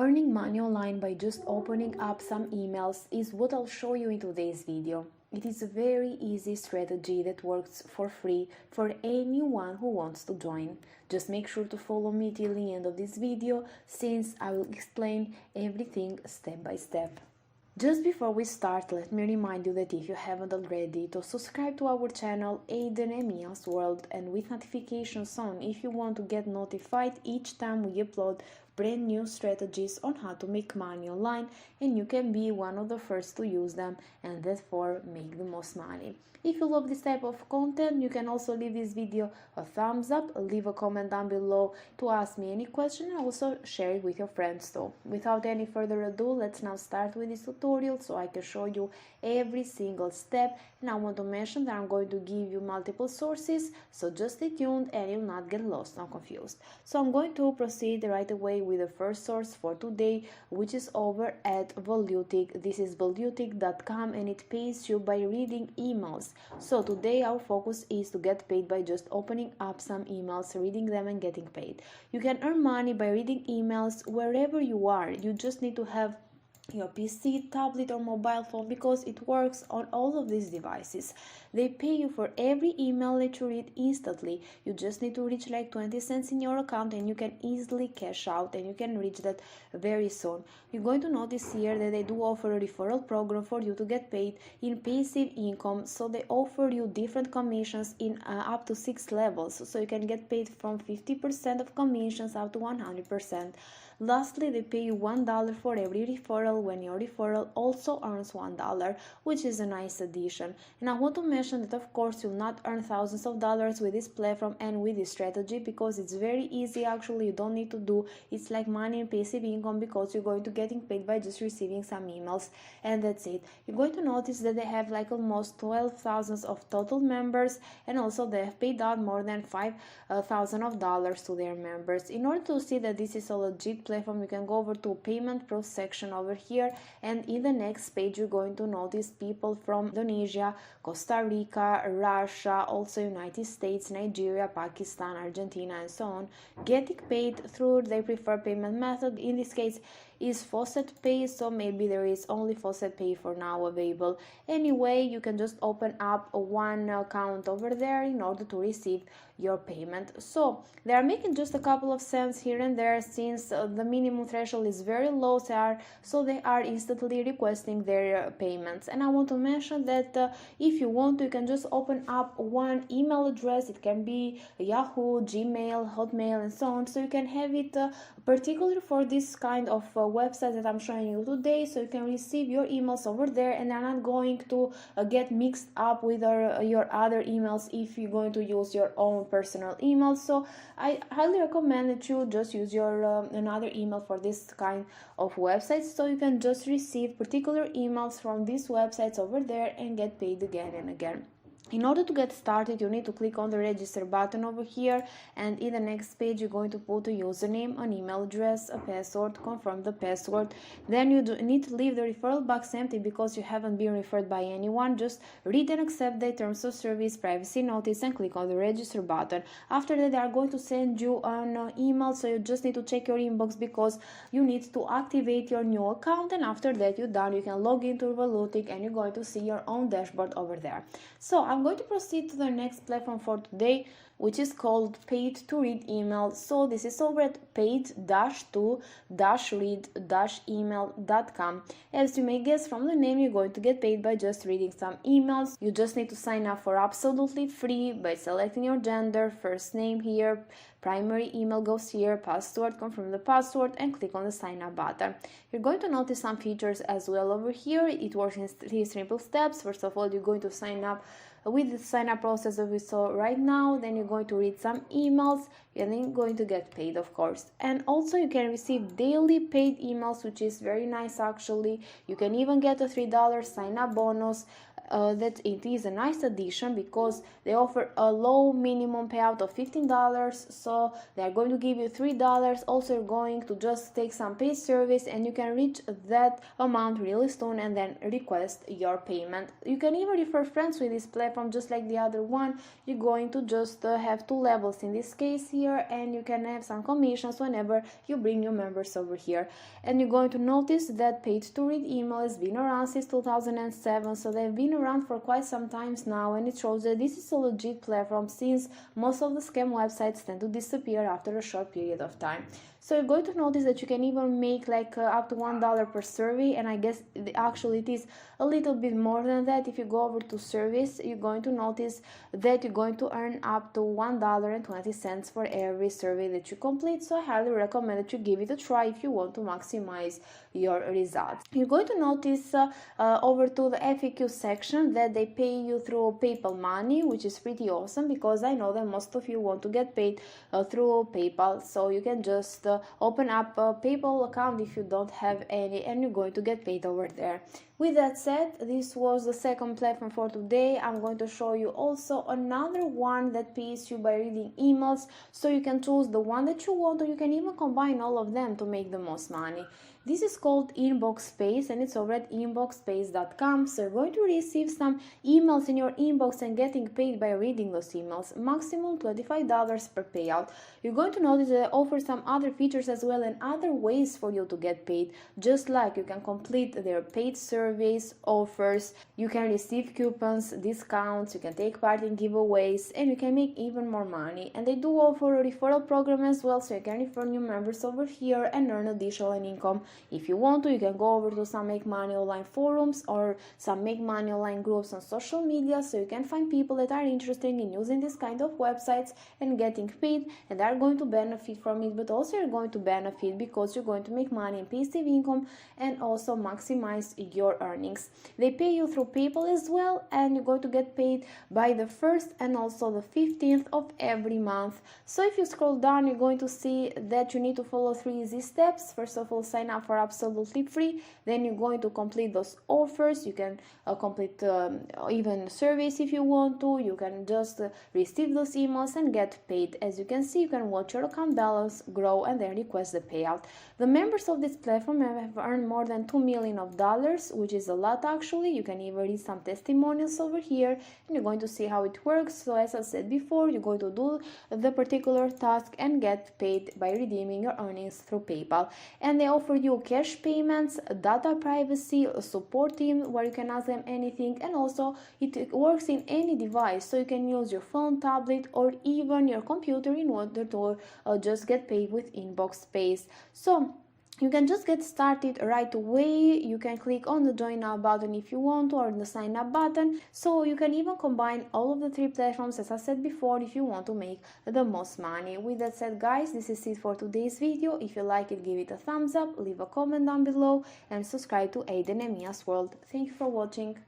Earning money online by just opening up some emails is what I'll show you in today's video. It is a very easy strategy that works for free for anyone who wants to join. Just make sure to follow me till the end of this video, since I will explain everything step by step. Just before we start, let me remind you that if you haven't already, to subscribe to our channel Aiden and Mia's World, and with notifications on if you want to get notified each time we upload brand new strategies on how to make money online, and you can be one of the first to use them and therefore make the most money. If you love this type of content, you can also leave this video a thumbs up, leave a comment down below to ask me any question, and also share it with your friends too. Without any further ado, let's now start with this tutorial so I can show you every single step. And I want to mention that I'm going to give you multiple sources, so just stay tuned and you'll not get lost or confused. So I'm going to proceed right away with the first source for today, which is over at Volutic. This is volutic.com and it pays you by reading emails. So today our focus is to get paid by just opening up some emails, reading them and getting paid. You can earn money by reading emails wherever you are. You just need to have your PC, tablet or mobile phone, because it works on all of these devices. They pay you for every email that you read instantly. You just need to reach like 20 cents in your account and you can easily cash out, and you can reach that very soon. You're going to notice here that they do offer a referral program for you to get paid in passive income. So they offer you different commissions in up to 6 levels, so you can get paid from 50% of commissions up to 100%. Lastly, they pay you $1 for every referral when your referral also earns $1, which is a nice addition. And I want to mention that of course you'll not earn thousands of dollars with this platform and with this strategy, because it's very easy. Actually, you don't need to do it's like money in passive income, because you're going to getting paid by just receiving some emails, and that's it. You're going to notice that they have like almost 12,000 of total members, and also they have paid out more than $5,000 of dollars to their members. In order to see that this is a legit platform, you can go over to payment proof section over here, and in the next page you're going to notice people from Indonesia, Costa Rica, Russia, also United States, Nigeria, Pakistan, Argentina and so on, getting paid through their preferred payment method. In this case is Faucet Pay, so maybe there is only Faucet Pay for now available. Anyway, you can just open up one account over there in order to receive your payment. So they are making just a couple of cents here and there, since the minimum threshold is very low, so they are instantly requesting their payments. And I want to mention that if you want to, you can just open up one email address. It can be Yahoo, Gmail, Hotmail and so on, so you can have it particularly for this kind of website that I'm showing you today, so you can receive your emails over there and they're not going to get mixed up with your other emails if you're going to use your own personal email. So I highly recommend that you just use your another email for this kind of websites, so you can just receive particular emails from these websites over there and get paid again and again. In order to get started, you need to click on the register button over here, and in the next page you're going to put a username, an email address, a password, confirm the password. Then you need to leave the referral box empty because you haven't been referred by anyone. Just read and accept the terms of service, privacy notice, and click on the register button. After that, they are going to send you an email, so you just need to check your inbox because you need to activate your new account, and after that you're done. You can log into Volutic and you're going to see your own dashboard over there. So I'm going to proceed to the next platform for today, which is called Paid to Read Email. So this is over at paid-to-read-email.com. As you may guess from the name, you're going to get paid by just reading some emails. You just need to sign up for absolutely free by selecting your gender, first name here, primary email goes here, password, confirm the password, and click on the sign up button. You're going to notice some features as well over here. It works in 3 simple steps. First of all, you're going to sign up with the sign up process that we saw right now. Then you're going to read some emails and then you're going to get paid, of course. And also you can receive daily paid emails, which is very nice actually. You can even get a $3 sign up bonus that it is a nice addition because they offer a low minimum payout of $15, so they are going to give you $3. Also, you're going to just take some paid service and you can reach that amount really soon and then request your payment. You can even refer friends with this platform just like the other one. You're going to just have 2 levels in this case here, and you can have some commissions whenever you bring new members over here. And you're going to notice that page to read email has been around since 2007, so they've been around for quite some times now, and it shows that this is a legit platform since most of the scam websites tend to disappear after a short period of time. So you're going to notice that you can even make like up to $1 per survey, and I guess actually it is a little bit more than that. If you go over to service, you're going to notice that you're going to earn up to $1.20 for every survey that you complete. So I highly recommend that you give it a try if you want to maximize your results. You're going to notice over to the FAQ section that they pay you through PayPal money, which is pretty awesome because I know that most of you want to get paid through PayPal. So you can just open up a PayPal account if you don't have any, and you're going to get paid over there. With that said, this was the second platform for today. I'm going to show you also another one that pays you by reading emails, so you can choose the one that you want, or you can even combine all of them to make the most money. This is called Inbox Space, and it's over at inboxspace.com. So you're going to receive some emails in your inbox and getting paid by reading those emails. Maximum $25 per payout. You're going to notice that they offer some other features as well and other ways for you to get paid. Just like you can complete their paid surveys, offers, you can receive coupons, discounts, you can take part in giveaways, and you can make even more money. And they do offer a referral program as well, so you can refer new members over here and earn additional income. If you want to, you can go over to some Make Money Online forums or some Make Money Online groups on social media, so you can find people that are interested in using this kind of websites and getting paid, and they are going to benefit from it, but also you're going to benefit because you're going to make money in passive income and also maximize your earnings. They pay you through PayPal as well, and you're going to get paid by the 1st and also the 15th of every month. So if you scroll down, you're going to see that you need to follow 3 easy steps. First of all, sign up for absolutely free, then you're going to complete those offers. You can complete even surveys if you want to. You can just receive those emails and get paid. As you can see, you can watch your account balance grow and then request the payout. The members of this platform have earned more than $2 million, which is a lot actually. You can even read some testimonials over here, and you're going to see how it works. So as I said before, you're going to do the particular task and get paid by redeeming your earnings through PayPal. And they offer you cash payments, data privacy, a support team where you can ask them anything, and also it works in any device, so you can use your phone, tablet, or even your computer in order to just get paid with Inbox Space. So you can just get started right away. You can click on the join now button if you want to, or the sign up button. So you can even combine all of the 3 platforms, as I said before, if you want to make the most money. With that said, guys, this is it for today's video. If you like it, give it a thumbs up, leave a comment down below, and subscribe to Aiden and Mia's World. Thank you for watching.